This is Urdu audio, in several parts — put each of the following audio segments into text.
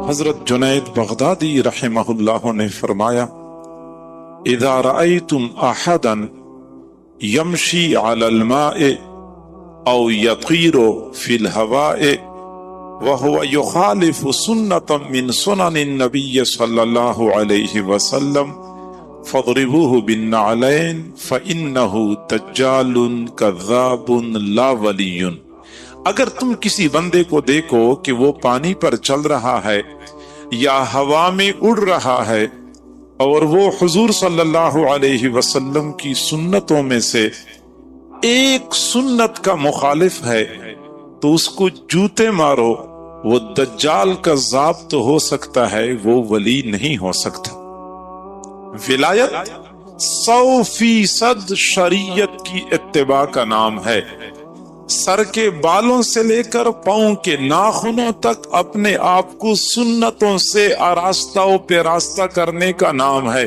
حضرت جنید بغدادی رحمہ اللہ نے فرمایا اذا رأيتم احدا يمشي على الماء او يطير في الهواء وهو يخالف سنة من سنن النبي صلى الله عليه وسلم فاضربوه بالنعلين فإنه دجال كذاب لا ولي۔ اگر تم کسی بندے کو دیکھو کہ وہ پانی پر چل رہا ہے یا ہوا میں اڑ رہا ہے اور وہ حضور صلی اللہ علیہ وسلم کی سنتوں میں سے ایک سنت کا مخالف ہے تو اس کو جوتے مارو، وہ دجال کا ذاب تو ہو سکتا ہے، وہ ولی نہیں ہو سکتا۔ ولایت 100% شریعت کی اتباع کا نام ہے۔ سر کے بالوں سے لے کر پاؤں کے ناخنوں تک اپنے آپ کو سنتوں سے آراستہ و پیراستہ کرنے کا نام ہے۔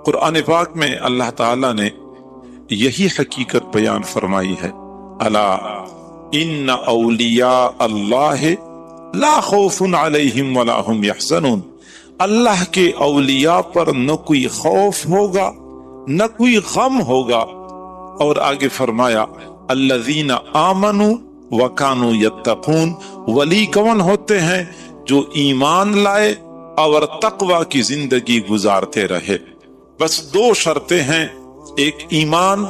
قرآن پاک میں اللہ تعالی نے یہی حقیقت بیان فرمائی ہے، الا ان اولیاء اللہ لا خوف علیہم ولا هم یحزنون۔ اللہ کے اولیاء پر نہ کوئی خوف ہوگا نہ کوئی غم ہوگا۔ اور آگے فرمایا الذین آمنوا وکانوا یتقون، ولی کون ہوتے ہیں؟ جو ایمان لائے اور تقوی کی زندگی گزارتے رہے۔ بس دو شرطیں ہیں، ایک ایمان،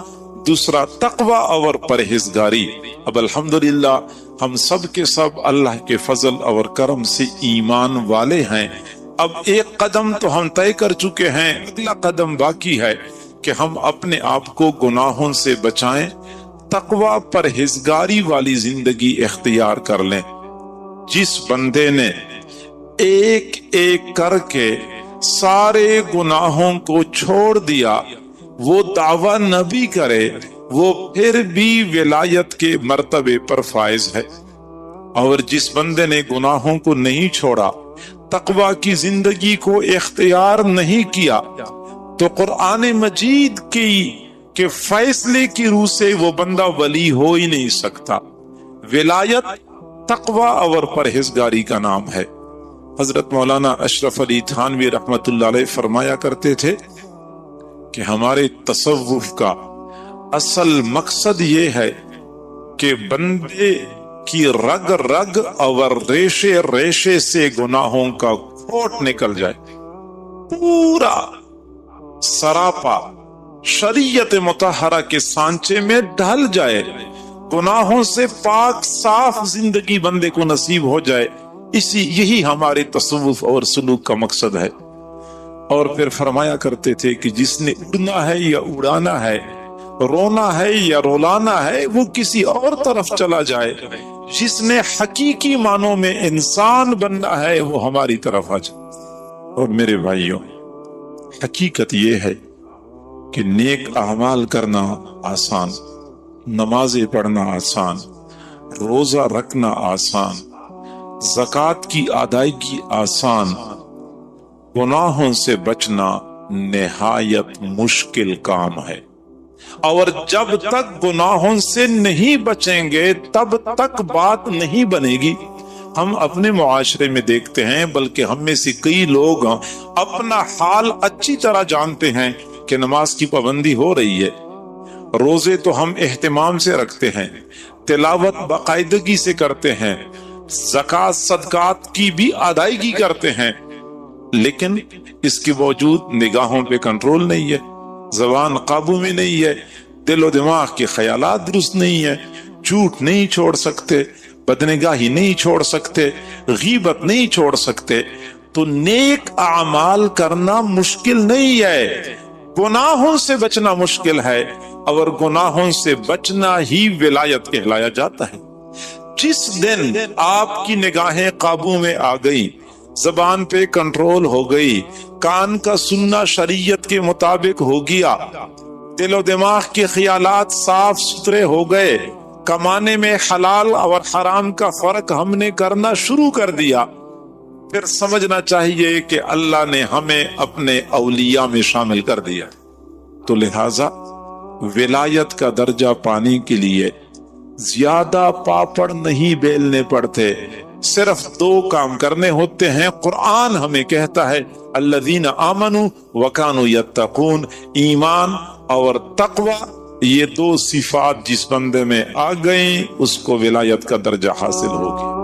دوسرا تقوی اور پرہیزگاری۔ اب الحمدللہ ہم سب کے سب اللہ کے فضل اور کرم سے ایمان والے ہیں۔ اب ایک قدم تو ہم طے کر چکے ہیں، اگلا قدم باقی ہے کہ ہم اپنے آپ کو گناہوں سے بچائیں، تقوی پرہیزگاری والی زندگی اختیار کر لیں۔ جس بندے نے ایک ایک کر کے سارے گناہوں کو چھوڑ دیا، وہ دعویٰ نہ بھی کرے، وہ پھر بھی ولایت کے مرتبے پر فائز ہے۔ اور جس بندے نے گناہوں کو نہیں چھوڑا، تقوی کی زندگی کو اختیار نہیں کیا، تو قرآن مجید کے فیصلے کی روح سے وہ بندہ ولی ہو ہی نہیں سکتا۔ ولایت تقوی اور پرہیزگاری کا نام ہے۔ حضرت مولانا اشرف علی تھانوی رحمت اللہ علیہ فرمایا کرتے تھے کہ ہمارے تصوف کا اصل مقصد یہ ہے کہ بندے کی رگ رگ اور ریشے ریشے سے گناہوں کا کھوٹ نکل جائے، پورا سراپا شریعت مطہرہ کے سانچے میں ڈھل جائے، گناہوں سے پاک صاف زندگی بندے کو نصیب ہو جائے۔ یہی ہمارے تصوف اور سلوک کا مقصد ہے۔ اور پھر فرمایا کرتے تھے کہ جس نے اڑنا ہے یا اڑانا ہے، رونا ہے یا رولانا ہے، وہ کسی اور طرف چلا جائے۔ جس نے حقیقی معنوں میں انسان بننا ہے، وہ ہماری طرف آ جائے۔ اور میرے بھائیوں، حقیقت یہ ہے کہ نیک اعمال کرنا آسان، نمازیں پڑھنا آسان، روزہ رکھنا آسان، زکوٰۃ کی ادائیگی آسان، گناہوں سے بچنا نہایت مشکل کام ہے۔ اور جب تک گناہوں سے نہیں بچیں گے تب تک بات نہیں بنے گی۔ ہم اپنے معاشرے میں دیکھتے ہیں، بلکہ ہم میں سے کئی لوگ اپنا حال اچھی طرح جانتے ہیں کہ نماز کی پابندی ہو رہی ہے، روزے تو ہم اہتمام سے رکھتے ہیں، تلاوت باقاعدگی سے کرتے ہیں، زکوٰۃ صدقات کی بھی ادائیگی کرتے ہیں، لیکن اس کے باوجود نگاہوں پہ کنٹرول نہیں ہے، زبان قابو میں نہیں ہے، دل و دماغ کے خیالات درست نہیں ہے، جھوٹ نہیں چھوڑ سکتے، بدنگاہی نہیں چھوڑ سکتے، غیبت نہیں چھوڑ سکتے۔ تو نیک اعمال کرنا مشکل نہیں ہے، گناہوں سے بچنا مشکل ہے، اور گناہوں سے بچنا ہی ولایت کہلایا جاتا ہے۔ جس دن آپ کی نگاہیں قابو میں آ گئی، زبان پہ کنٹرول ہو گئی، کان کا سننا شریعت کے مطابق ہو گیا، دل و دماغ کے خیالات صاف ستھرے ہو گئے، کمانے میں حلال اور حرام کا فرق ہم نے کرنا شروع کر دیا، پھر سمجھنا چاہیے کہ اللہ نے ہمیں اپنے اولیاء میں شامل کر دیا۔ تو لہذا ولایت کا درجہ پانے کے لیے زیادہ پاپڑ نہیں بیلنے پڑتے، صرف 2 کام کرنے ہوتے ہیں۔ قرآن ہمیں کہتا ہے الذین آمنوا وکانوا یتقون، ایمان اور تقوی، یہ 2 صفات جس بندے میں آ گئیں اس کو ولایت کا درجہ حاصل ہوگی۔